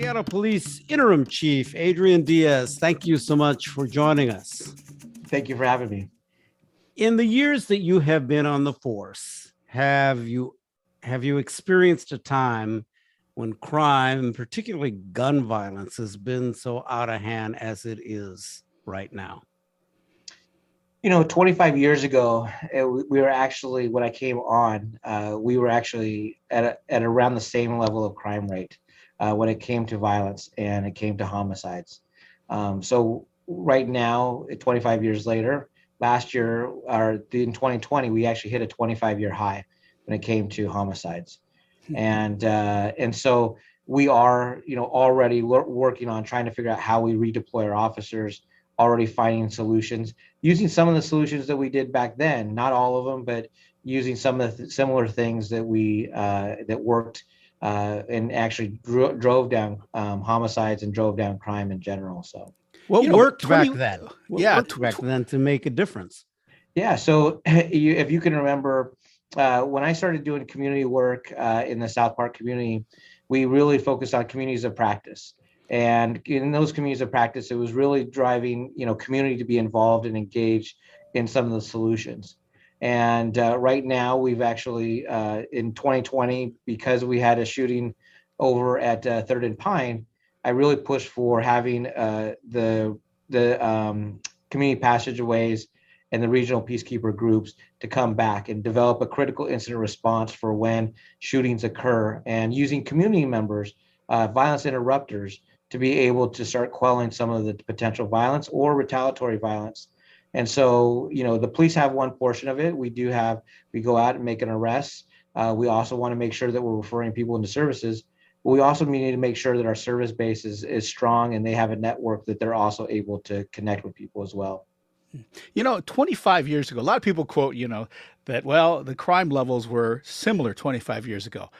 Seattle Police Interim Chief Adrian Diaz, thank you so much for joining us. Thank you for having me. In the years that you have been on the force, have you experienced a time when crime, particularly gun violence, has been so out of hand as it is right now? 25 years ago, we were actually, when I came on, we were actually at around the same level of crime rate when it came to violence and it came to homicides. So right now, 25 years later, last year, in 2020, we actually hit a 25-year high when it came to homicides. And so we are, already working on trying to figure out how we redeploy our officers, already finding solutions, using some of the solutions that we did back then, not all of them, but using some of the similar things that we that worked and actually drove down homicides and drove down crime in general. So what worked back then? What worked back then to make a difference? Yeah, so if you can remember, when I started doing community work in the South Park community, we really focused on communities of practice. And in those communities of practice, it was really driving, community to be involved and engaged in some of the solutions. And right now, we've actually, in 2020, because we had a shooting over at 3rd and Pine, I really pushed for having the community passageways and the regional peacekeeper groups to come back and develop a critical incident response for when shootings occur, and using community members, violence interrupters, to be able to start quelling some of the potential violence or retaliatory violence. And so, the police have one portion of it. We go out and make an arrest. We also want to make sure that we're referring people into services. But we also need to make sure that our service base is strong and they have a network that they're also able to connect with people as well. 25 years ago, a lot of people quote, that, well, the crime levels were similar 25 years ago,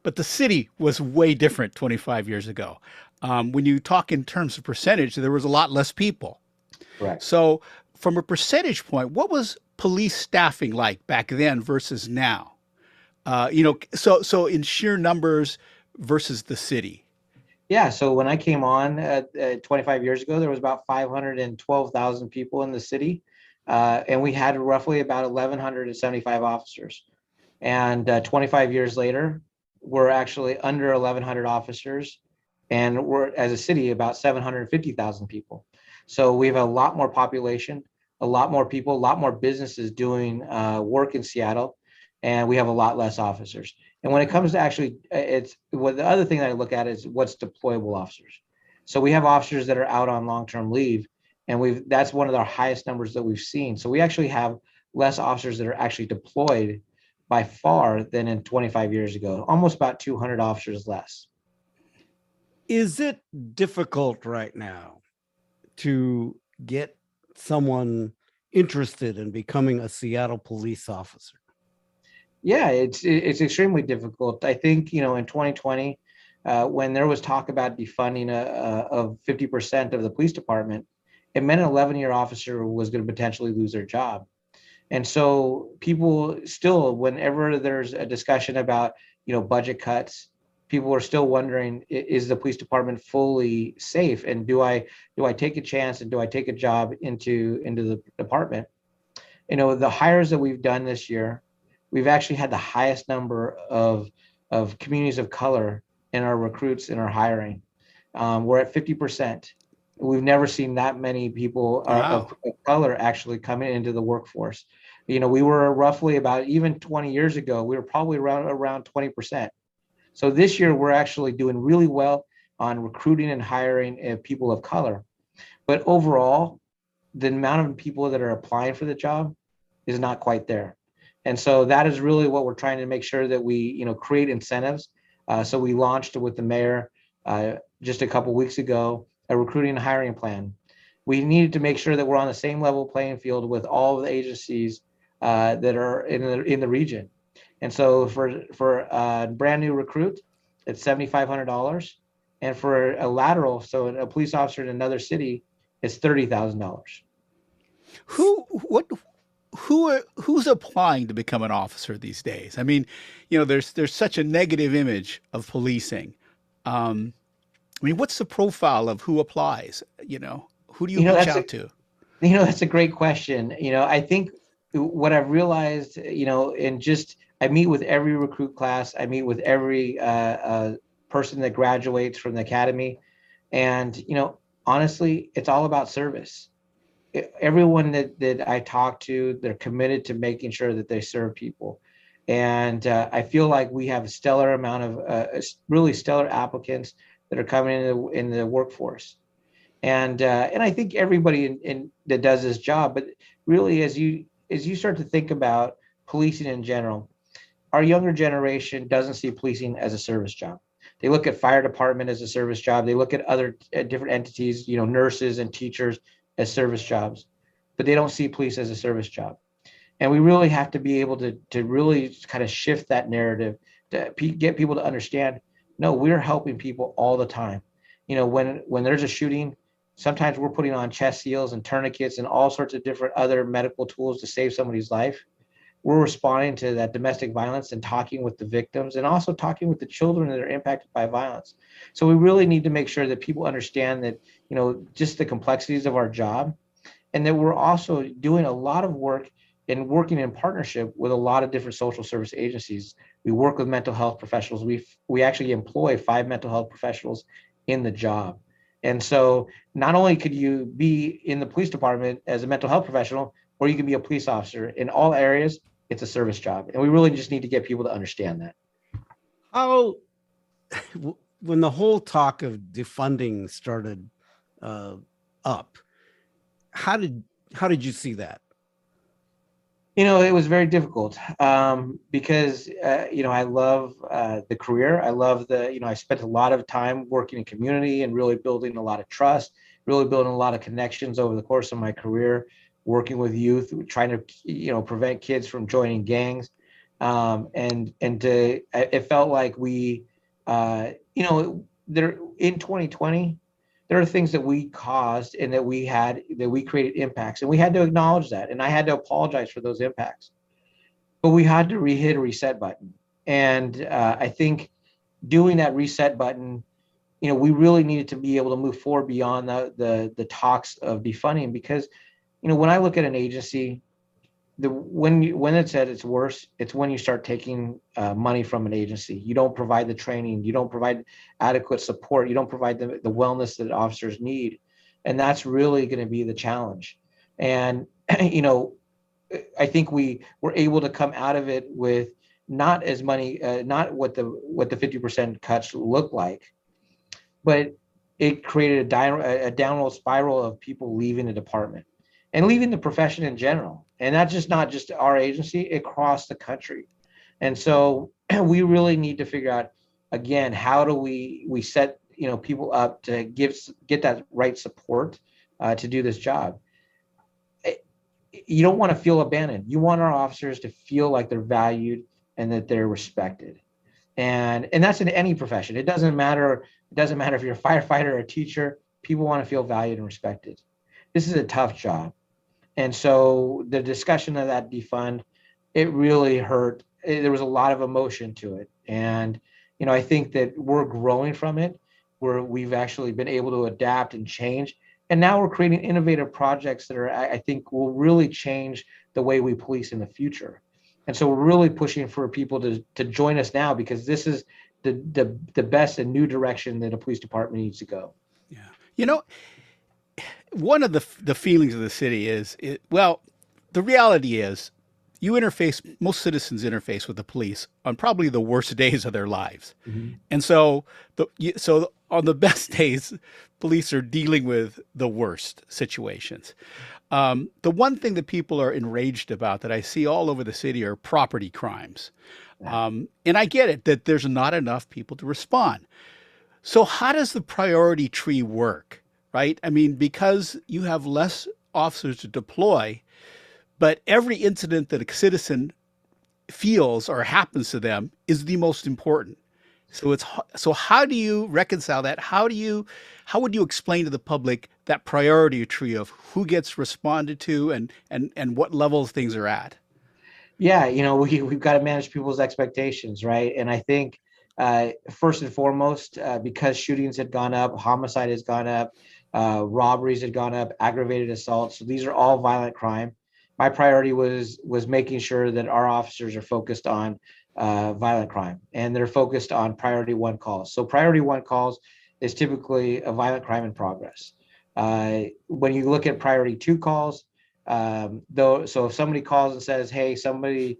but the city was way different 25 years ago. When you talk in terms of percentage, there was a lot less people. Right. So from a percentage point, what was police staffing like back then versus now? So in sheer numbers versus the city. Yeah, so when I came on 25 years ago, there was about 512,000 people in the city, and we had roughly about 1,175 officers. And 25 years later, we're actually under 1,100 officers, and we're, as a city, about 750,000 people. So we have a lot more population, a lot more people, a lot more businesses doing work in Seattle, and we have a lot less officers. And when it comes to actually, the other thing that I look at is what's deployable officers. So we have officers that are out on long-term leave, and that's one of our highest numbers that we've seen. So we actually have less officers that are actually deployed by far than in 25 years ago, almost about 200 officers less. Is it difficult right now to get someone interested in becoming a Seattle police officer? Yeah, it's extremely difficult. I think, in 2020, when there was talk about defunding of 50% of the police department, it meant an 11-year officer was going to potentially lose their job. And so people still, whenever there's a discussion about, budget cuts, people are still wondering, is the police department fully safe? And do I take a chance and do I take a job into the department? The hires that we've done this year, we've actually had the highest number of communities of color in our recruits in our hiring. We're at 50%. We've never seen that many people of color actually coming into the workforce. We were roughly about, even 20 years ago, we were probably around 20%. So this year, we're actually doing really well on recruiting and hiring people of color. But overall, the amount of people that are applying for the job is not quite there. And so that is really what we're trying to make sure that we, create incentives. So we launched with the mayor just a couple of weeks ago a recruiting and hiring plan. We needed to make sure that we're on the same level playing field with all of the agencies that are in the region. And so for a brand new recruit, it's $7,500, and for a lateral, so a police officer in another city, it's $30,000. Who's applying to become an officer these days? I mean, there's such a negative image of policing. I mean, what's the profile of who applies? You know, who do you You know, reach that's out to? that's a great question. I think what I've realized, in just I meet with every recruit class, I meet with every person that graduates from the academy, and honestly, it's all about service. Everyone that I talk to, they're committed to making sure that they serve people, and I feel like we have a stellar amount of really stellar applicants that are coming in the workforce. And I think everybody that does this job, but really as you start to think about policing in general, our younger generation doesn't see policing as a service job. They look at fire department as a service job. They look at other different entities, nurses and teachers as service jobs, but they don't see police as a service job. And we really have to be able to really kind of shift that narrative to get people to understand, no, we're helping people all the time. When there's a shooting, sometimes we're putting on chest seals and tourniquets and all sorts of different other medical tools to save somebody's life. We're responding to that domestic violence and talking with the victims and also talking with the children that are impacted by violence. So we really need to make sure that people understand that, just the complexities of our job, and that we're also doing a lot of work and working in partnership with a lot of different social service agencies. We work with mental health professionals. We actually employ 5 mental health professionals in the job. And so not only could you be in the police department as a mental health professional, or you can be a police officer. In all areas, it's a service job. And we really just need to get people to understand that. How, when the whole talk of defunding started up, how did you see that? It was very difficult because, I love the career. I love I spent a lot of time working in community and really building a lot of trust, really building a lot of connections over the course of my career, working with youth, trying to, prevent kids from joining gangs. It felt like there in 2020, there are things that we caused and that we created impacts, and we had to acknowledge that. And I had to apologize for those impacts, but we had to hit a reset button. And I think doing that reset button, we really needed to be able to move forward beyond the talks of defunding, because, when I look at an agency, when it's at its worst, it's when you start taking money from an agency. You don't provide the training, you don't provide adequate support, you don't provide the wellness that officers need, and that's really going to be the challenge. And I think we were able to come out of it with not as money, not what the 50% cuts look like, but it created a downward spiral of people leaving the department and leaving the profession in general. And that's just not just our agency, across the country. And so we really need to figure out, again, how do we set people up to get that right support to do this job. You don't want to feel abandoned. You want our officers to feel like they're valued and that they're respected. And that's in any profession. It doesn't matter if you're a firefighter or a teacher. People want to feel valued and respected. This is a tough job. And so the discussion of that defund, it really hurt. There was a lot of emotion to it. And, I think that we're growing from it, where we've actually been able to adapt and change. And now we're creating innovative projects that I think will really change the way we police in the future. And so we're really pushing for people to join us now, because this is the best and new direction that a police department needs to go. Yeah. One of the feelings of the city is, the reality is most citizens interface with the police on probably the worst days of their lives. Mm-hmm. And so on the best days, police are dealing with the worst situations. The one thing that people are enraged about that I see all over the city are property crimes. And I get it that there's not enough people to respond. So how does the priority tree work? Right? I mean, because you have less officers to deploy, but every incident that a citizen feels or happens to them is the most important. So how do you reconcile that? How would you explain to the public that priority tree of who gets responded to and what levels things are at? Yeah, we've got to manage people's expectations, right? And I think First and foremost, because shootings had gone up, homicide has gone up, robberies had gone up, aggravated assaults. So these are all violent crime. My priority was making sure that our officers are focused on violent crime, and they're focused on priority one calls. So priority one calls is typically a violent crime in progress. When you look at priority two calls, so if somebody calls and says, "Hey, somebody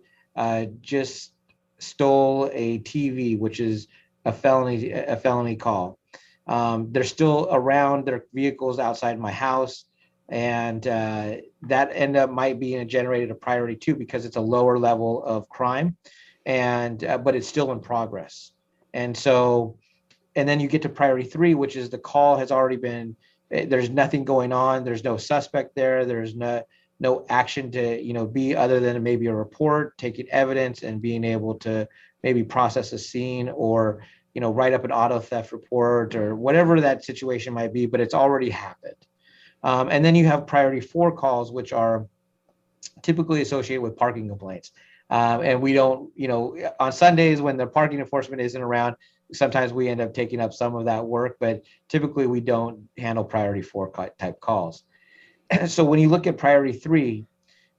just stole a TV," which is a felony call. They're still around their vehicles outside my house, and that might be generated a priority two because it's a lower level of crime, and but it's still in progress. And so, and then you get to priority three, which is the call has already been. There's nothing going on. There's no suspect there. There's no action to be other than maybe a report, taking evidence, and being able to maybe process a scene or write up an auto theft report or whatever that situation might be, but it's already happened. And then you have priority four calls, which are typically associated with parking complaints. And we don't, on Sundays when the parking enforcement isn't around, sometimes we end up taking up some of that work, but typically we don't handle priority four type calls. So when you look at priority three,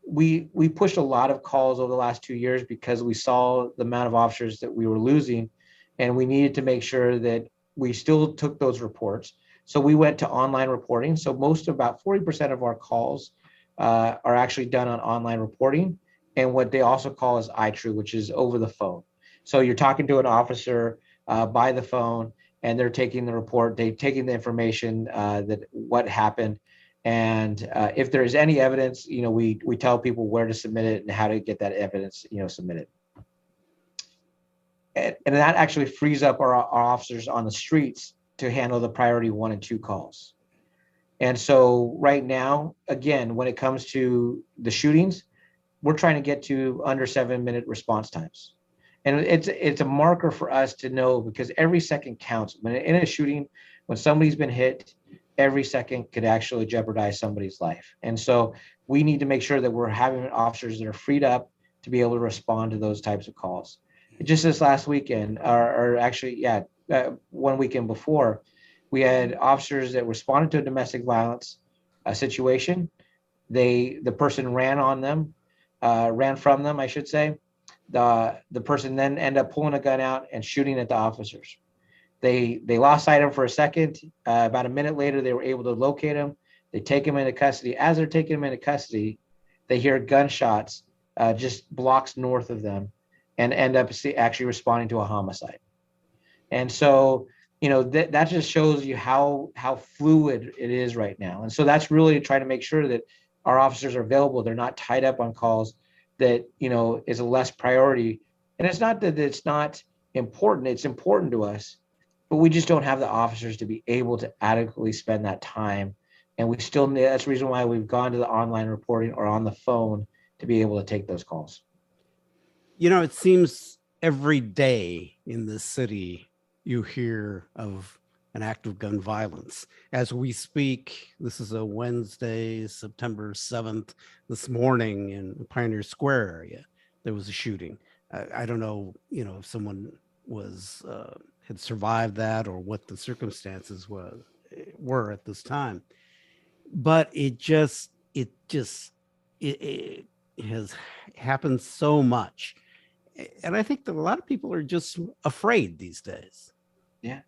we pushed a lot of calls over the last 2 years because we saw the amount of officers that we were losing, and we needed to make sure that we still took those reports. So we went to online reporting. So about 40% of our calls are actually done on online reporting, and what they also call is iTrue, which is over the phone. So you're talking to an officer by the phone, and they're taking the report, they're taking the information that what happened. And if there is any evidence, we tell people where to submit it and how to get that evidence, submitted. And that actually frees up our officers on the streets to handle the priority one and two calls. And so right now, again, when it comes to the shootings, we're trying to get to under 7-minute response times. And it's a marker for us to know, because every second counts. When in a shooting, when somebody's been hit, every second could actually jeopardize somebody's life. And so we need to make sure that we're having officers that are freed up to be able to respond to those types of calls. Just this last weekend, or actually, 1 weekend before, we had officers that responded to a domestic violence situation. The person ran from them, I should say. The person then ended up pulling a gun out and shooting at the officers. They lost sight of him for a second. About a minute later, they were able to locate him. They take him into custody. As they're taking him into custody, they hear gunshots just blocks north of them, and end up actually responding to a homicide. And so, that just shows you how fluid it is right now. And so that's really trying to make sure that our officers are available. They're not tied up on calls that, is a less priority. And it's not that it's not important. It's important to us, but we just don't have the officers to be able to adequately spend that time. And that's the reason why we've gone to the online reporting or on the phone to be able to take those calls. It seems every day in this city you hear of an act of gun violence. As we speak, this is a Wednesday, September 7th. This morning in Pioneer Square area, there was a shooting. I don't know, if someone had survived that or what the circumstances were at this time. But it has happened so much. And I think that a lot of people are just afraid these days. Yeah.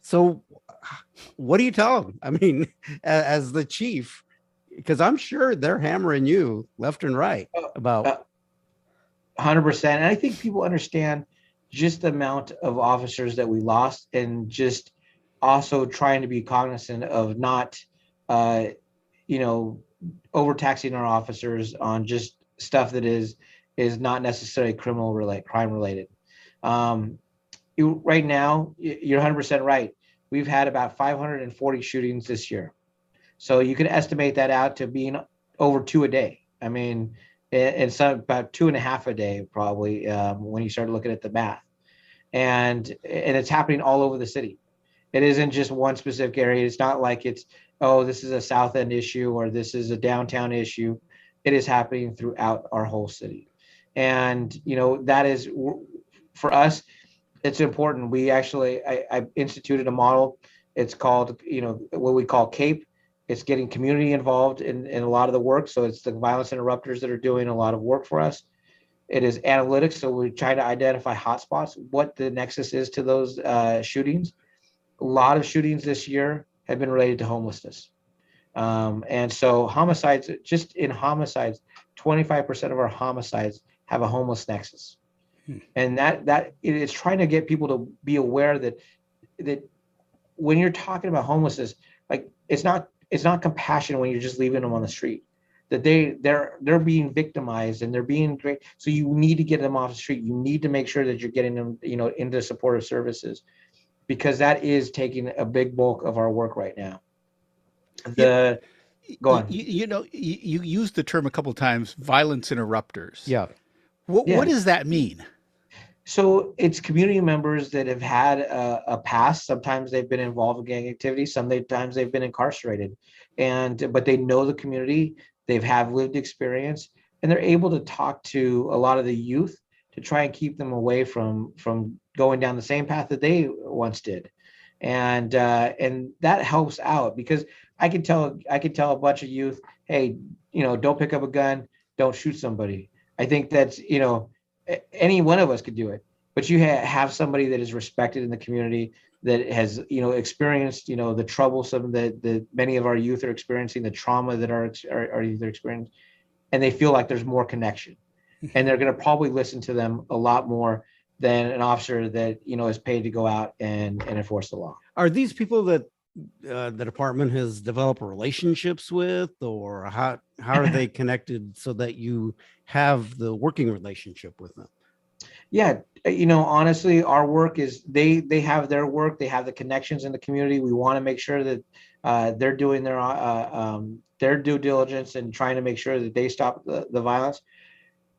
So what do you tell them? I mean, as the chief, because I'm sure they're hammering you left and right about 100%. And I think people understand just the amount of officers that we lost, and just also trying to be cognizant of not, overtaxing our officers on just stuff that is not necessarily crime related. Right now, you're 100% right. We've had about 540 shootings this year. So you can estimate that out to being over 2 a day. I mean, it's about 2.5 a day, probably, when you start looking at the math. And it's happening all over the city. It isn't just one specific area. It's not like this is a South End issue or this is a downtown issue. It is happening throughout our whole city. And, that is, for us, It's important. We actually, I instituted a model. It's called, what we call CAPE. It's getting community involved in a lot of the work. So it's the violence interrupters that are doing a lot of work for us. It is analytics. So we try to identify hotspots, what the nexus is to those shootings. A lot of shootings this year have been related to homelessness. And so homicides, just in homicides, 25% of our homicides have a homeless nexus. And that it is trying to get people to be aware that when you're talking about homelessness, like it's not compassion when you're just leaving them on the street. That they're being victimized and they're being great. So you need to get them off the street. You need to make sure that you're getting them, into supportive services, because that is taking a big bulk of our work right now. Go on. You used the term a couple of times, violence interrupters. Yeah. What does that mean? So it's community members that have had a past. Sometimes they've been involved in gang activity. Sometimes they've been incarcerated, but they know the community. They've have lived experience, and they're able to talk to a lot of the youth to try and keep them away from going down the same path that they once did, and that helps out, because I could tell a bunch of youth, hey, don't pick up a gun, don't shoot somebody. I think that's, any one of us could do it, but you have somebody that is respected in the community, that has, experienced, the troublesome that many of our youth are experiencing, the trauma that our youth are experiencing, and they feel like there's more connection, and they're going to probably listen to them a lot more than an officer that, is paid to go out and enforce the law. Are these people that the department has developed relationships with, or how are they connected so that you have the working relationship with them? Yeah, honestly, our work is they have their work, they have the connections in the community. We want to make sure that they're doing their due diligence and trying to make sure that they stop the violence.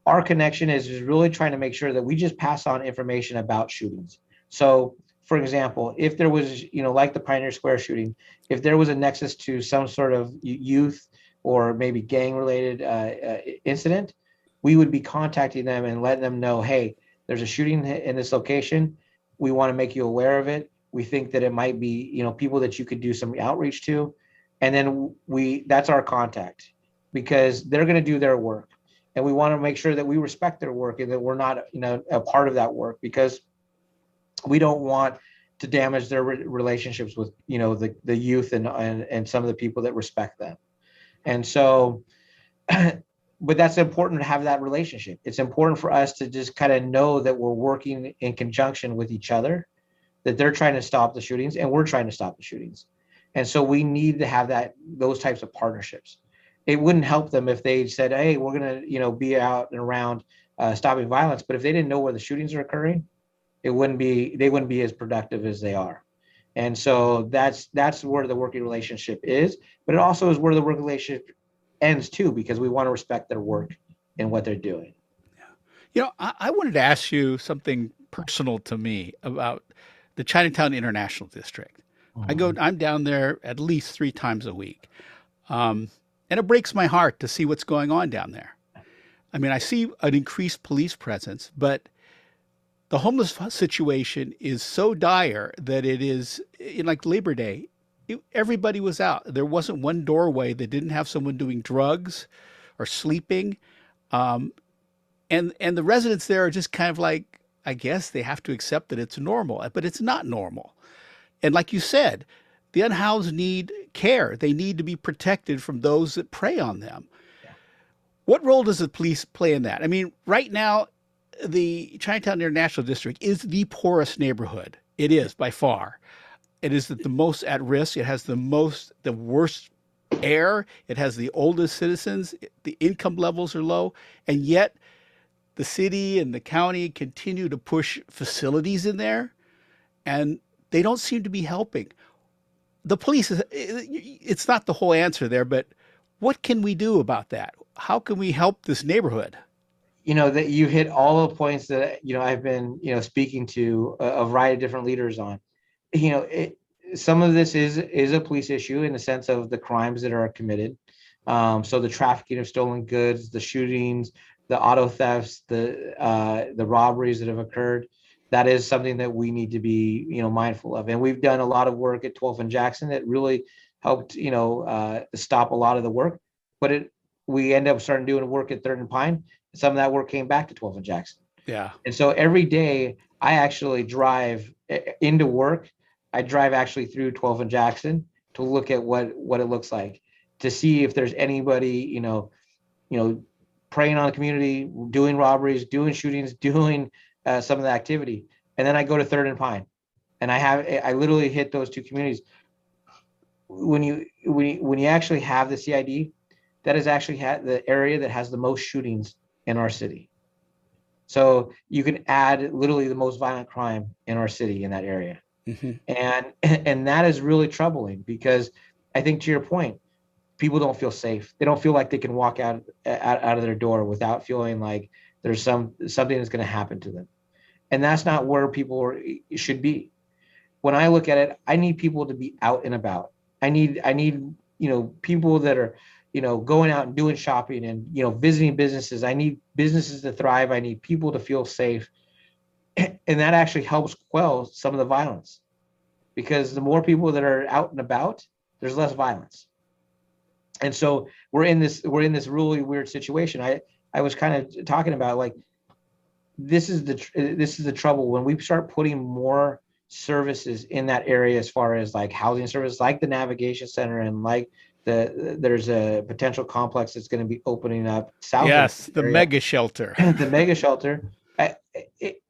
Our connection is really trying to make sure that we just pass on information about shootings. So, for example, if there was, like the Pioneer Square shooting, if there was a nexus to some sort of youth or maybe gang-related incident, we would be contacting them and letting them know, hey, there's a shooting in this location. We want to make you aware of it. We think that it might be, people that you could do some outreach to. And then that's our contact, because they're going to do their work. And we want to make sure that we respect their work and that we're not, a part of that work, because we don't want to damage their relationships with, the youth and some of the people that respect them. And so, but that's important to have that relationship. It's important for us to just kind of know that we're working in conjunction with each other, that they're trying to stop the shootings and we're trying to stop the shootings. And so we need to have those types of partnerships. It wouldn't help them if they said, hey, we're going to, be out and around stopping violence. But if they didn't know where the shootings are occurring, they wouldn't be as productive as they are. And so that's where the working relationship is, but it also is where the working relationship ends too, because we want to respect their work and what they're doing. I wanted to ask you something personal to me about the Chinatown International District. I'm down there at least 3 times a week. And it breaks my heart to see what's going on down there. I mean, I see an increased police presence, but the homeless situation is so dire that it is, like Labor Day, everybody was out. There wasn't one doorway that didn't have someone doing drugs or sleeping. And the residents there are just kind of like, I guess they have to accept that it's normal, but it's not normal. And like you said, the unhoused need care. They need to be protected from those that prey on them. Yeah. What role does the police play in that? I mean, right now, the Chinatown International District is the poorest neighborhood. It is by far. It is the most at risk. It has the worst air. It has the oldest citizens. The income levels are low. And yet the city and the county continue to push facilities in there, and they don't seem to be helping. The police, it's not the whole answer there, but what can we do about that? How can we help this neighborhood? That you hit all the points that, I've been, speaking to a variety of different leaders on. Some of this is a police issue in the sense of the crimes that are committed. So the trafficking of stolen goods, the shootings, the auto thefts, the robberies that have occurred. that is something that we need to be, mindful of. And we've done a lot of work at 12th and Jackson that really helped, stop a lot of the work. But we end up starting doing work at 3rd and Pine. Some of that work came back to 12th and Jackson. Yeah. And so every day I actually drive into work. I drive actually through 12th and Jackson to look at what it looks like, to see if there's anybody, preying on the community, doing robberies, doing shootings, doing some of the activity. And then I go to 3rd and Pine, and I literally hit those two communities. When you actually have the CID, that is actually the area that has the most shootings in our city. So you can add literally the most violent crime in our city in that area. Mm-hmm. And that is really troubling, because I think, to your point, people don't feel safe. They don't feel like they can walk out of their door without feeling like there's something that's going to happen to them. And that's not where people should be. When I look at it, I need people to be out and about. I need people that are, going out and doing shopping and, visiting businesses. I need businesses to thrive. I need people to feel safe. And that actually helps quell some of the violence, because the more people that are out and about, there's less violence. And so we're in this really weird situation. I was kind of talking about, like, this is the trouble when we start putting more services in that area, as far as like housing services, like the navigation center, and like there's a potential complex that's going to be opening up south. Yes, the mega shelter. The mega shelter.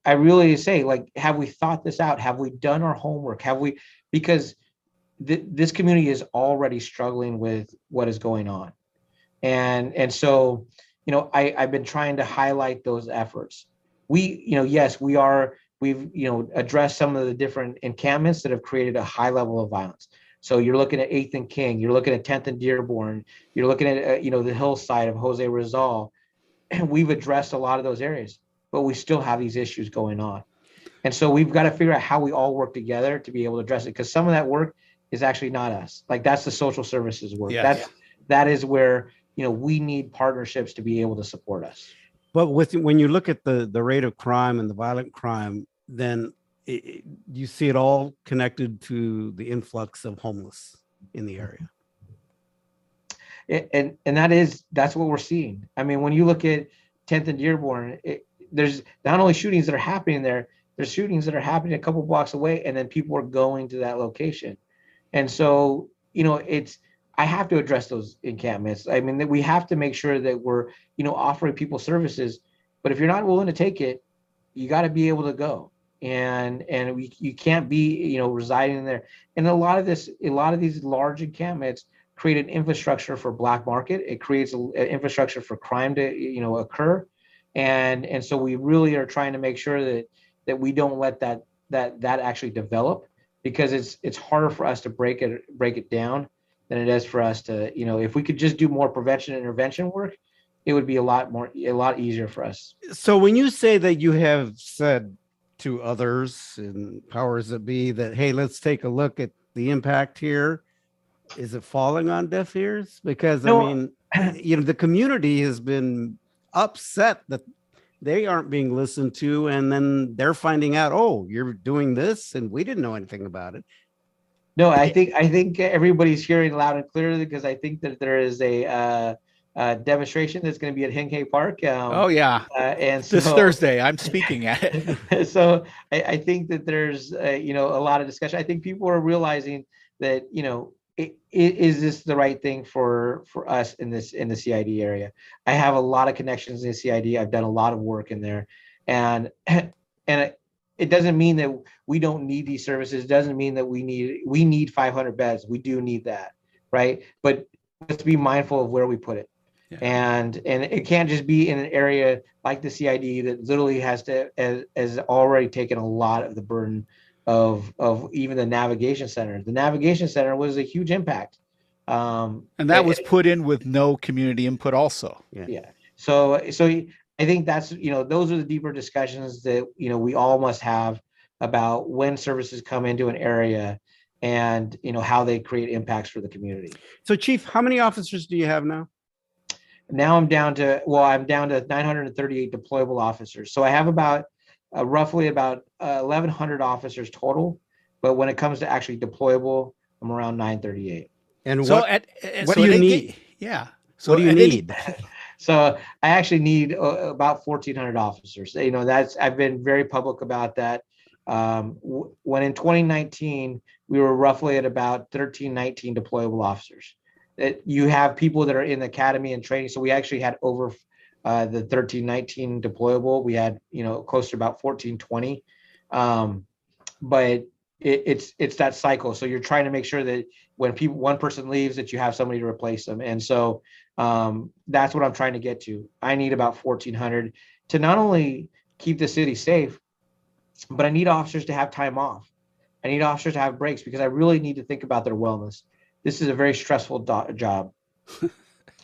I really say, like, have we thought this out? Have we done our homework? Have we? Because this community is already struggling with what is going on, and so I've been trying to highlight those efforts. Yes, we've addressed some of the different encampments that have created a high level of violence. So you're looking at 8th and King, you're looking at 10th and Dearborn, you're looking at the hillside of Jose Rizal, and we've addressed a lot of those areas, but we still have these issues going on. And so we've got to figure out how we all work together to be able to address it, because some of that work is actually not us. Like, that's the social services work. Yes. That is where we need partnerships to be able to support us. But when you look at the rate of crime and the violent crime, then you see it all connected to the influx of homeless in the area. And that's what we're seeing. I mean, when you look at 10th and Dearborn, there's not only shootings that are happening there, there's shootings that are happening a couple blocks away, and then people are going to that location. And so, I have to address those encampments. I mean, that we have to make sure that we're, offering people services. But if you're not willing to take it, you got to be able to go. And you can't be, residing there. And a lot of these large encampments create an infrastructure for black market. It creates an infrastructure for crime to, occur. And so we really are trying to make sure that we don't let that actually develop, because it's harder for us to break it down than it is for us to, if we could just do more prevention and intervention work, it would be a lot easier for us. So when you say that you have said to others and powers that be that, hey, let's take a look at the impact here, is it falling on deaf ears? Because No. I mean, the community has been upset that they aren't being listened to, and then they're finding out, oh, you're doing this and we didn't know anything about it. No, I think everybody's hearing loud and clear, because I think that there is a demonstration that's going to be at Henke Park. And so, this Thursday, I'm speaking at it. So I think that there's a lot of discussion. I think people are realizing that is this the right thing for us in the CID area? I have a lot of connections in the CID. I've done a lot of work in there, and it doesn't mean that we don't need these services. It doesn't mean that we need 500 beds. We do need that, right? But let's be mindful of where we put it. Yeah. And it can't just be in an area like the CID that literally has already taken a lot of the burden of even the navigation center. The navigation center was a huge impact. And that was put in with no community input also. Yeah. So I think that's, those are the deeper discussions that, we all must have about when services come into an area and, how they create impacts for the community. So Chief, how many officers do you have now? Now I'm down to 938 deployable officers. So I have about roughly about 1,100 officers total. But when it comes to actually deployable, I'm around 938. And So what do you need? yeah. What So do you at any need? So I actually need about 1,400 officers. I've been very public about that. When in 2019, we were roughly at about 1319 deployable officers. You have people that are in the academy and training. So we actually had over the 1319 deployable. We had, close to about 1420. But it's that cycle. So you're trying to make sure that when one person leaves, that you have somebody to replace them. And so that's what I'm trying to get to. I need about 1,400 to not only keep the city safe, but I need officers to have time off. I need officers to have breaks because I really need to think about their wellness. This is a very stressful job.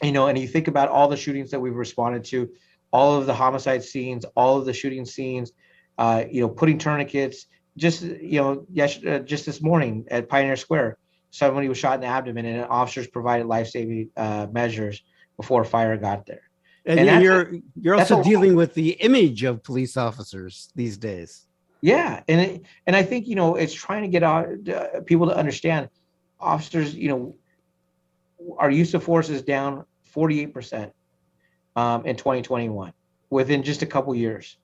And you think about all the shootings that we've responded to, all of the homicide scenes, all of the shooting scenes, putting tourniquets. Just this morning at Pioneer Square, somebody was shot in the abdomen, and officers provided life-saving measures before fire got there. And you're also dealing with the image of police officers these days. Yeah, and I think it's trying to get people to understand officers. Our use of force is down 48% in 2021 within just a couple years.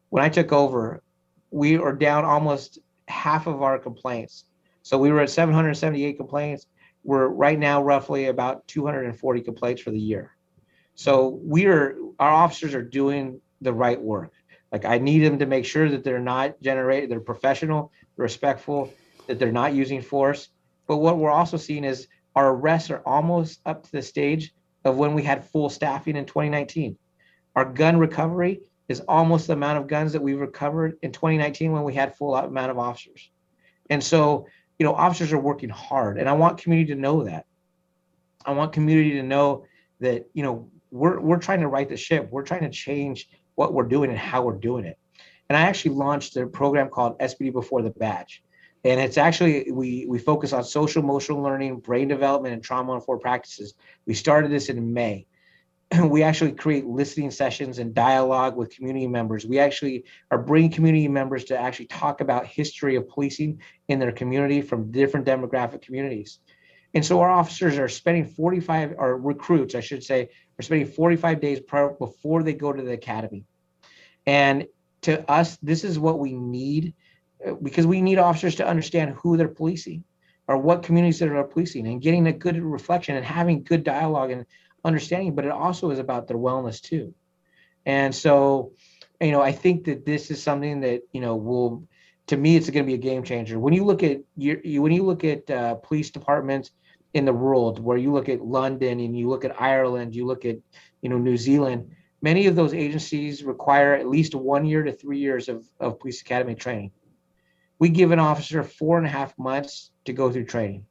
When I took over, we are down almost half of our complaints. So we were at 778 complaints. We're right now roughly about 240 complaints for the year. So our officers are doing the right work. Like, I need them to make sure that they're professional, respectful, that they're not using force. But what we're also seeing is our arrests are almost up to the stage of when we had full staffing in 2019. Our gun recovery is almost the amount of guns that we recovered in 2019 when we had full amount of officers. And so, officers are working hard, and I want community to know that. I want community to know that, we're trying to right the ship. We're trying to change what we're doing and how we're doing it. And I actually launched a program called SPD Before the Badge. And it's actually, we focus on social emotional learning, brain development, and trauma-informed practices. We started this in May. We actually create listening sessions and dialogue with community members. We actually are bringing community members to actually talk about history of policing in their community from different demographic communities. And so our officers are spending or recruits, I should say, are spending 45 days before they go to the academy. And to us, this is what we need, because we need officers to understand who they're policing or what communities that are policing, and getting a good reflection and having good dialogue and understanding. But it also is about their wellness too. And so, I think that this is something that, to me, it's going to be a game changer. When you look at police departments in the world, where you look at London and you look at Ireland, you look at, New Zealand, many of those agencies require at least 1 year to 3 years of police academy training. We give an officer 4.5 months to go through training.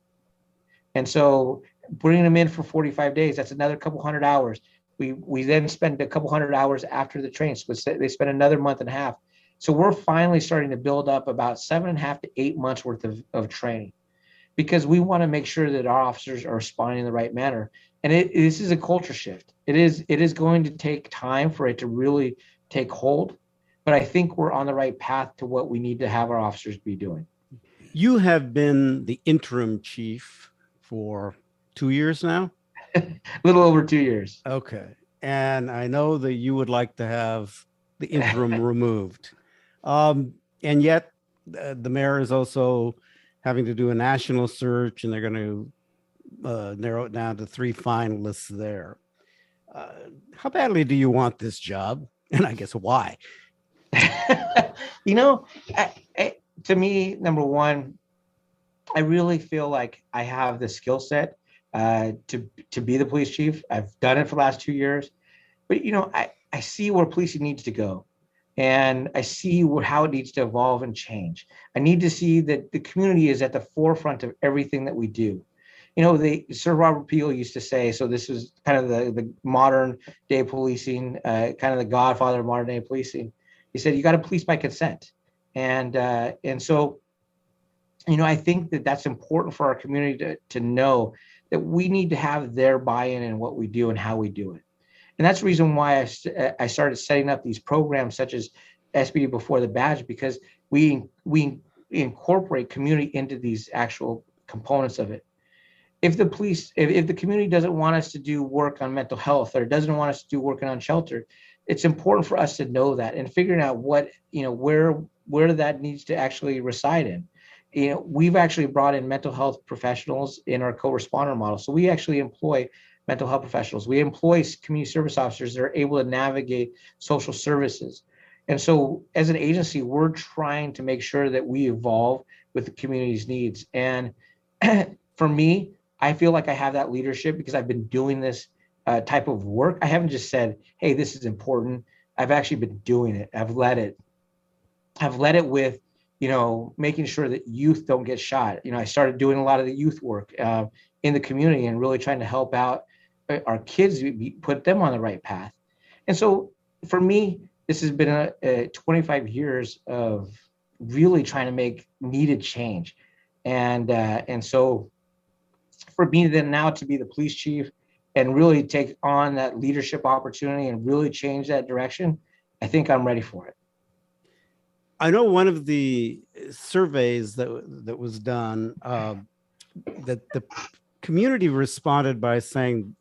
And so bringing them in for 45 days, that's another couple hundred hours. We then spend a couple hundred hours after the training. So they spend another month and a half. So we're finally starting to build up about 7.5 to 8 months worth of training, because we want to make sure that our officers are responding in the right manner. And this is a culture shift. It is going to take time for it to really take hold, but I think we're on the right path to what we need to have our officers be doing. You have been the interim chief for 2 years now? A little over 2 years. Okay. And I know that you would like to have the interim removed. And yet the mayor is also having to do a national search, and they're going to narrow it down to 3 finalists there. How badly do you want this job? And I guess why? To me, number one, I really feel like I have the skill set to be the police chief. I've done it for the last 2 years, but I see where policing needs to go, and I see how it needs to evolve and change. I need to see that the community is at the forefront of everything that we do. Sir Robert Peel used to say, so this was kind of the modern day policing, kind of the godfather of modern day policing. He said, you got to police by consent. And so, I think that that's important for our community to know that we need to have their buy-in in what we do and how we do it. And that's the reason why I started setting up these programs such as SPD before the badge, because we incorporate community into these actual components of it. If the community doesn't want us to do work on mental health, or doesn't want us to do working on shelter, it's important for us to know that and figuring out what, where that needs to actually reside in. We've actually brought in mental health professionals in our co-responder model. So we actually employ mental health professionals. We employ community service officers that are able to navigate social services. And so as an agency, we're trying to make sure that we evolve with the community's needs. And for me, I feel like I have that leadership because I've been doing this type of work. I haven't just said, hey, this is important. I've actually been doing it. I've led it with, making sure that youth don't get shot. I started doing a lot of the youth work in the community and really trying to help out our kids, put them on the right path. And so for me, this has been a 25 years of really trying to make needed change. And so for me then now to be the police chief and really take on that leadership opportunity and really change that direction, I think I'm ready for it. I know one of the surveys that was done, that the community responded by saying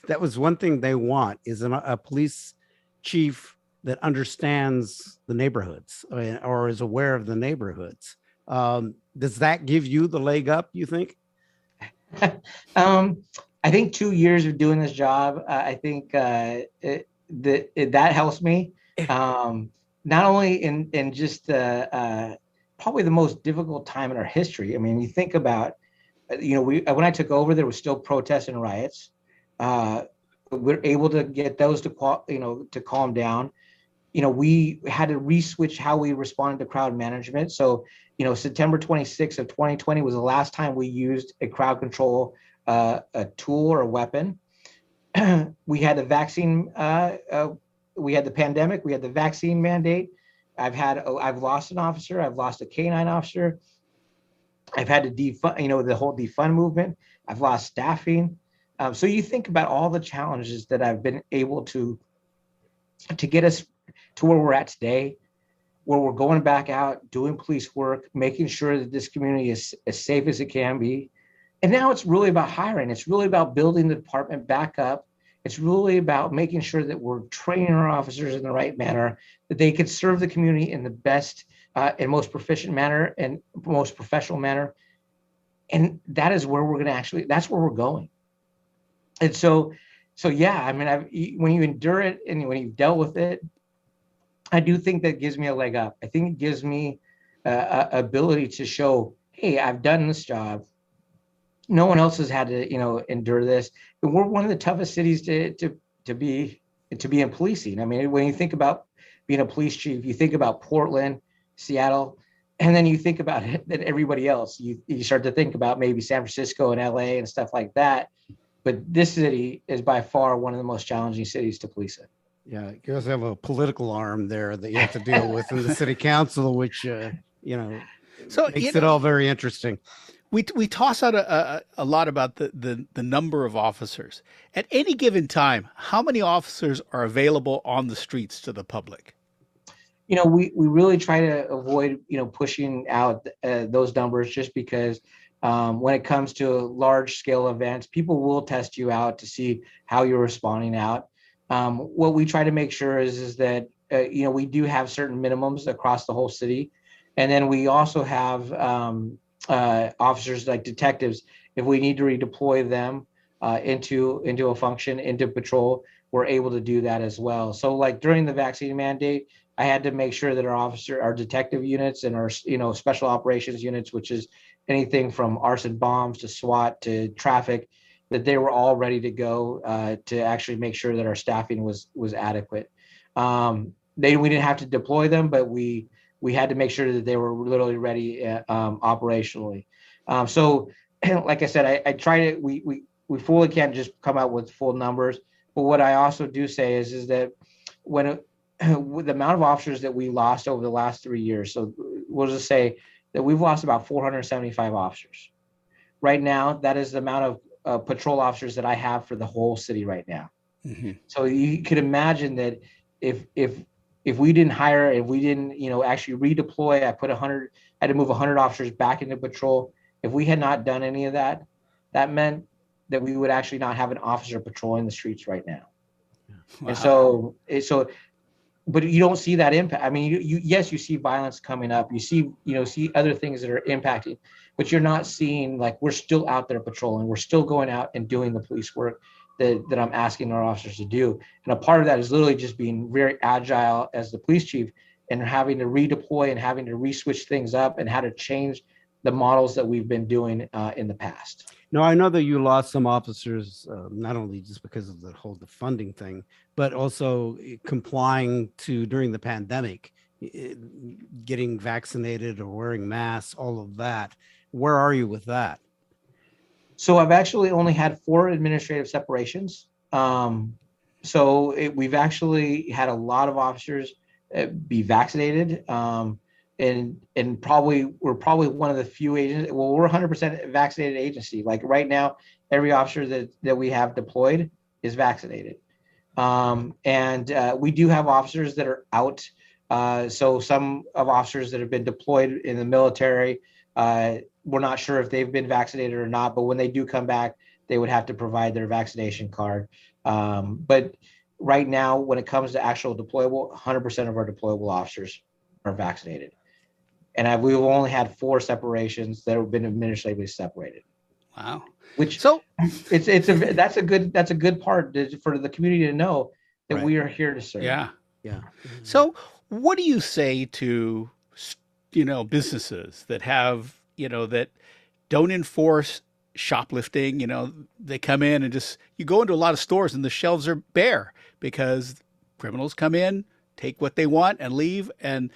that was one thing they want is a police chief that understands the neighborhoods or is aware of the neighborhoods. Does that give you the leg up, you think? I think 2 years of doing this job, I think that helps me. Not only in just probably the most difficult time in our history. I mean, you think about, when I took over, there was still protests and riots. We're able to get those to calm down. We had to re-switch how we responded to crowd management. So, September 26th of 2020 was the last time we used a crowd control a tool or a weapon. We had the vaccine. We had the pandemic. We had the vaccine mandate. I've lost an officer. I've lost a K-9 officer. I've had to defund, the whole defund movement. I've lost staffing. So you think about all the challenges that I've been able to get us to where we're at today, where we're going back out, doing police work, making sure that this community is as safe as it can be. And now it's really about hiring. It's really about building the department back up. It's really about making sure that we're training our officers in the right manner, that they can serve the community in the best and most proficient manner and most professional manner. And that is where we're going to that's where we're going. And so yeah, I mean, when you endure it and when you've dealt with it, I do think that gives me a leg up. I think it gives me ability to show, hey, I've done this job. No one else has had to, endure this. And we're one of the toughest cities to be in policing. I mean, when you think about being a police chief, you think about Portland, Seattle, and then you think about it, that everybody else. You start to think about maybe San Francisco and LA and stuff like that. But this city is by far one of the most challenging cities to police in. Yeah, you guys have a political arm there that you have to deal with in the city council, which makes it all very interesting. We toss out a lot about the number of officers. At any given time, how many officers are available on the streets to the public? We really try to avoid, pushing out those numbers just because when it comes to large scale events, people will test you out to see how you're responding out. What we try to make sure is that, we do have certain minimums across the whole city. And then we also have officers like detectives. If we need to redeploy them into a function, into patrol, we're able to do that as well. So like during the vaccine mandate, I had to make sure that our detective units and our, special operations units, which is anything from arson bombs to SWAT to traffic, that they were all ready to go to actually make sure that our staffing was adequate. We didn't have to deploy them, but we had to make sure that they were literally ready operationally. So, like I said, I try to. We fully can't just come out with full numbers, but what I also do say is that with the amount of officers that we lost over the last 3 years, so we'll just say that we've lost about 475 officers. Right now, that is the amount of patrol officers that I have for the whole city right now. Mm-hmm. So you could imagine that if if we didn't hire, if we didn't, actually redeploy, I had to move 100 officers back into patrol. If we had not done any of that, that meant that we would actually not have an officer patrolling the streets right now. Wow. And so, but you don't see that impact. I mean, yes, you see violence coming up. You see other things that are impacting, but you're not seeing, like, we're still out there patrolling. We're still going out and doing the police work that I'm asking our officers to do. And a part of that is literally just being very agile as the police chief and having to redeploy and having to re-switch things up and how to change the models that we've been doing in the past. No, I know that you lost some officers, not only just because of the whole defunding thing, but also complying to, during the pandemic, getting vaccinated or wearing masks, all of that. Where are you with that? So I've actually only had 4 administrative separations. We've actually had a lot of officers be vaccinated. And we're probably one of the few agents. Well, we're 100% vaccinated agency. Like right now, every officer that we have deployed is vaccinated. We do have officers that are out. So some of officers that have been deployed in the military, we're not sure if they've been vaccinated or not, but when they do come back, they would have to provide their vaccination card. But right now, when it comes to actual deployable, 100% of our deployable officers are vaccinated. And we've only had 4 separations that have been administratively separated. Wow. That's a good part for the community to know that Right. we are here to serve. Yeah. Yeah. So what do you say to, businesses that have, that don't enforce shoplifting? They come in and you go into a lot of stores and the shelves are bare because criminals come in, take what they want and leave. And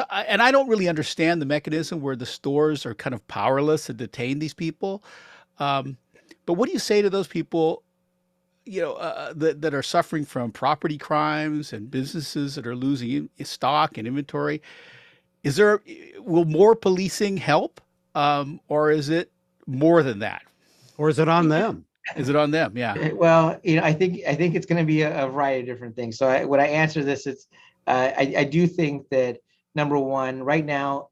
I don't really understand the mechanism where the stores are kind of powerless to detain these people. But what do you say to those people, that are suffering from property crimes and businesses that are losing stock and inventory? Will more policing help? Or is it more than that? Or is it on them? Is it on them? Yeah. Well, I think it's going to be a variety of different things. So when I answer this, I do think that, number one, right now,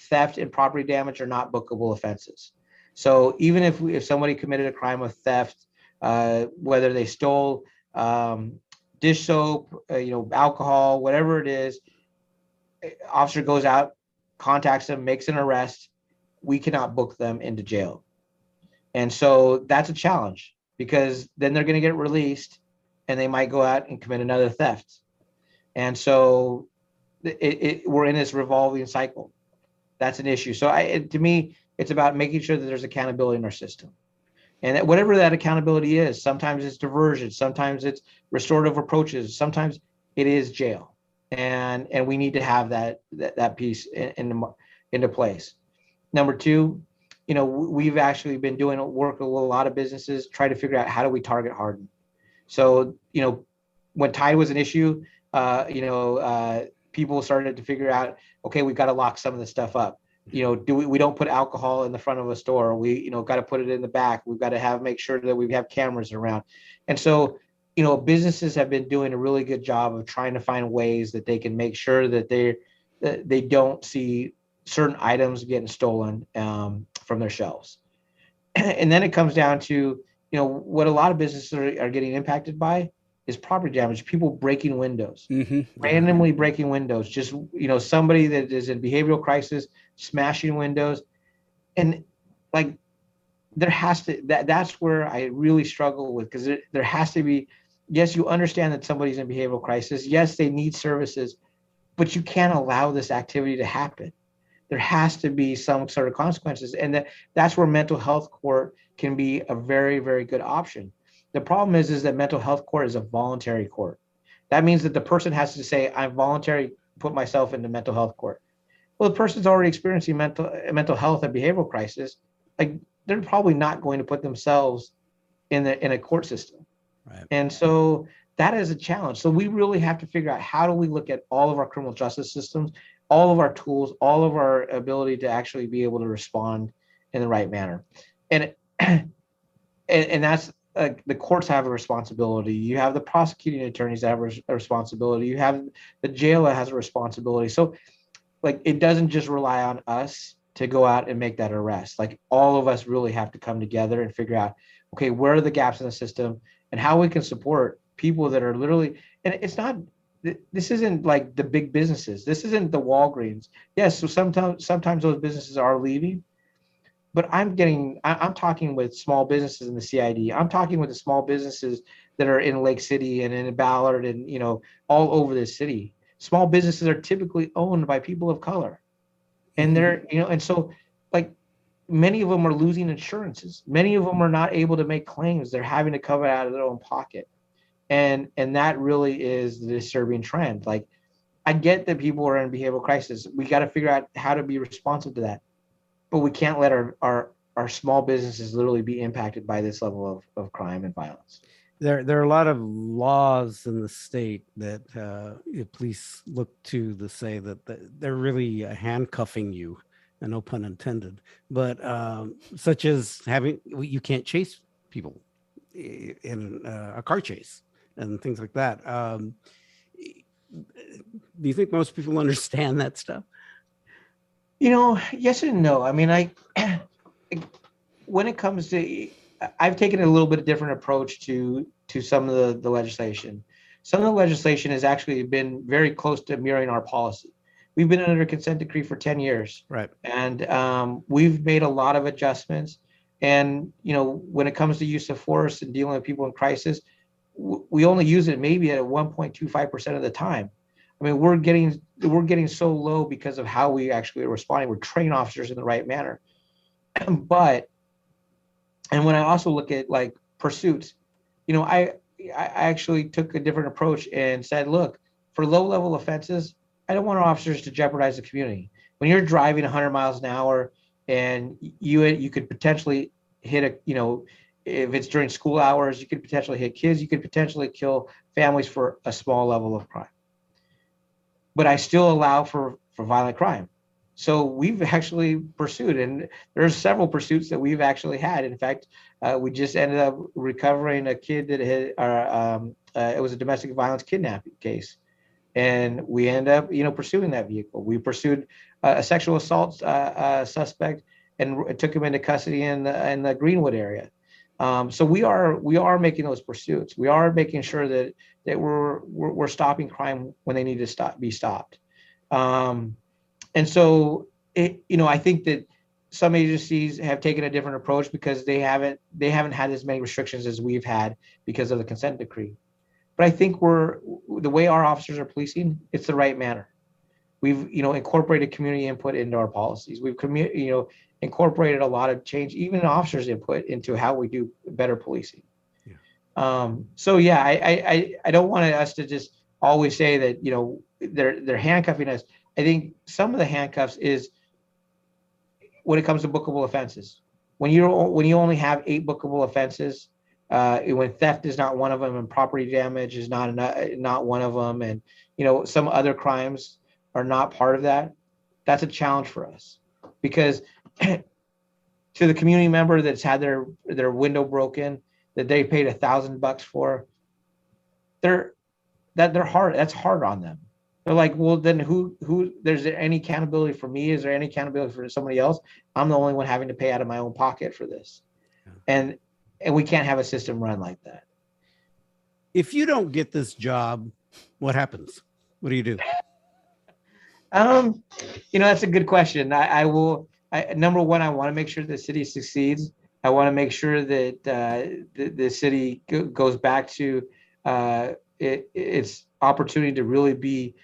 theft and property damage are not bookable offenses. So even if somebody committed a crime of theft, whether they stole dish soap, alcohol, whatever it is, officer goes out, contacts them, makes an arrest, we cannot book them into jail. And so that's a challenge, because then they're going to get released and they might go out and commit another theft. And so we're in this revolving cycle. That's an issue. So to me, it's about making sure that there's accountability in our system. And whatever that accountability is, sometimes it's diversion, sometimes it's restorative approaches, sometimes it is jail. And we need to have that piece into place. Number two, we've actually been doing work with a lot of businesses, try to figure out how do we target harden. So, when Tide was an issue, people started to figure out, okay, we've got to lock some of this stuff up. We don't put alcohol in the front of a store. We, got to put it in the back. We've got to make sure that we have cameras around. And so, businesses have been doing a really good job of trying to find ways that they can make sure that they don't see certain items getting stolen from their shelves. And then it comes down to, what a lot of businesses are getting impacted by is property damage, people breaking windows, randomly breaking windows, just, somebody that is in behavioral crisis, smashing windows. And like, that's where I really struggle with, because there has to be, yes, you understand that somebody's in behavioral crisis. Yes, they need services, but you can't allow this activity to happen. There has to be some sort of consequences. And that's where mental health court can be a very, very good option. The problem is that mental health court is a voluntary court. That means that the person has to say, I'm voluntarily put myself into mental health court. Well, the person's already experiencing mental health and behavioral crisis. Like, they're probably not going to put themselves in a court system. Right. And so that is a challenge. So we really have to figure out, how do we look at all of our criminal justice systems, all of our tools, all of our ability to actually be able to respond in the right manner. And that's the courts have a responsibility. You have the prosecuting attorneys that have a responsibility. You have the jail that has a responsibility. So like it doesn't just rely on us to go out and make that arrest. Like all of us really have to come together and figure out, okay, where are the gaps in the system and how we can support people that are literally, and it's not, this isn't like the big businesses. This isn't the Walgreens. Yes, so sometimes those businesses are leaving, but I'm talking with small businesses in the CID. I'm talking with the small businesses that are in Lake City and in Ballard and, you know, all over the city. Small businesses are typically owned by people of color. And they're, you know, and so like many of them are losing insurances. Many of them are not able to make claims. They're having to cover it out of their own pocket. And that really is the disturbing trend. Like I get that people are in behavioral crisis. We got to figure out how to be responsive to that. But we can't let our small businesses literally be impacted by this level of crime and violence. There are a lot of laws in the state that police look to say that they're really handcuffing you, and no pun intended, but such as you can't chase people in a car chase and things like that. Do you think most people understand that stuff? You know, yes and no. I mean, when it comes to, I've taken a little bit of different approach to some of the legislation. Some of the legislation has actually been very close to mirroring our policy. We've been under consent decree for 10 years. Right. And we've made a lot of adjustments. And, you know, when it comes to use of force and dealing with people in crisis, we only use it maybe at 1.25% of the time. I mean, we're getting so low because of how we actually are responding. We're training officers in the right manner. But, and when I also look at like pursuits, you know, I actually took a different approach and said, look, for low level offenses, I don't want our officers to jeopardize the community. When you're driving 100 miles an hour and you could potentially hit a, you know, if it's during school hours, you could potentially hit kids, you could potentially kill families for a small level of crime. But I still allow for violent crime. So we've actually pursued, and there's several pursuits that we've actually had. In fact, we just ended up recovering a kid that had, it was a domestic violence kidnapping case. And we end up, you know, pursuing that vehicle. We pursued a sexual assault suspect and took him into custody in the Greenwood area. So we are making those pursuits. We are making sure that we're stopping crime when they need to be stopped. And so you know, I think that some agencies have taken a different approach because they haven't had as many restrictions as we've had because of the consent decree. But I think the way our officers are policing, it's the right manner. We've, you know, incorporated community input into our policies. We've incorporated a lot of change, even officers' input into how we do better policing. Yeah. So yeah, I don't want us to just always say that, you know, they're handcuffing us. I think some of the handcuffs is when it comes to bookable offenses. When you only have 8 bookable offenses, when theft is not one of them and property damage is not one of them, and, you know, some other crimes are not part of that, that's a challenge for us. Because to the community member that's had their window broken that they paid $1,000 for, that's hard on them. They're like, well, then who there's there any accountability for me? Is there any accountability for somebody else? I'm the only one having to pay out of my own pocket for this. Yeah. And we can't have a system run like that. If you don't get this job, what happens? What do you do? You know, that's a good question. Number one, I want to make sure the city succeeds. I want to make sure that the city goes back to its opportunity to really be,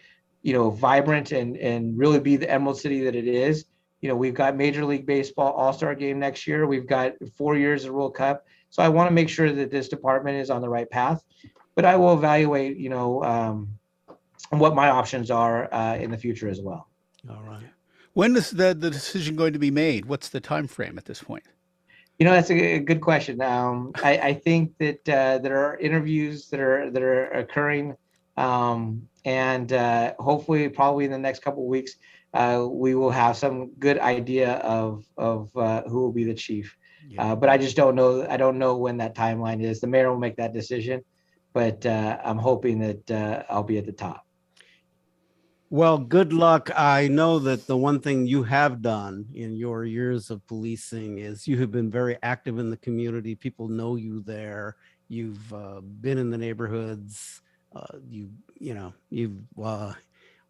you know, vibrant and really be the Emerald City that it is. You know, we've got Major League Baseball All-Star Game next year. We've got 4 years of World Cup. So I want to make sure that this department is on the right path. But I will evaluate, you know, what my options are in the future as well. All right. When is the decision going to be made? What's the time frame at this point? You know, that's a good question. I think that there are interviews that are occurring, and hopefully, probably in the next couple of weeks, we will have some good idea of who will be the chief. Yeah. But I just don't know. I don't know when that timeline is. The mayor will make that decision, but I'm hoping that I'll be at the top. Well, good luck. I know that the one thing you have done in your years of policing is you have been very active in the community. People know you there. You've been in the neighborhoods. You've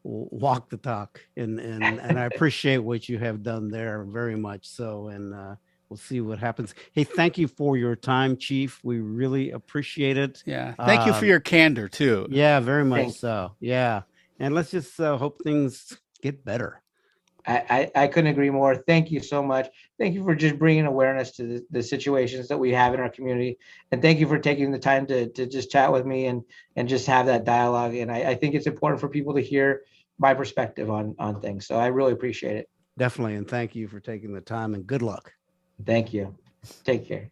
walked the talk, and I appreciate what you have done there very much. So, and we'll see what happens. Hey, thank you for your time, Chief. We really appreciate it. Yeah. Thank you for your candor too. Yeah, very much Thank so. Yeah. And let's just hope things get better. I couldn't agree more. Thank you so much. Thank you for just bringing awareness to the situations that we have in our community, and thank you for taking the time to just chat with me and just have that dialogue. And I think it's important for people to hear my perspective on things. So I really appreciate it. Definitely. And thank you for taking the time, and good luck. Thank you. Take care.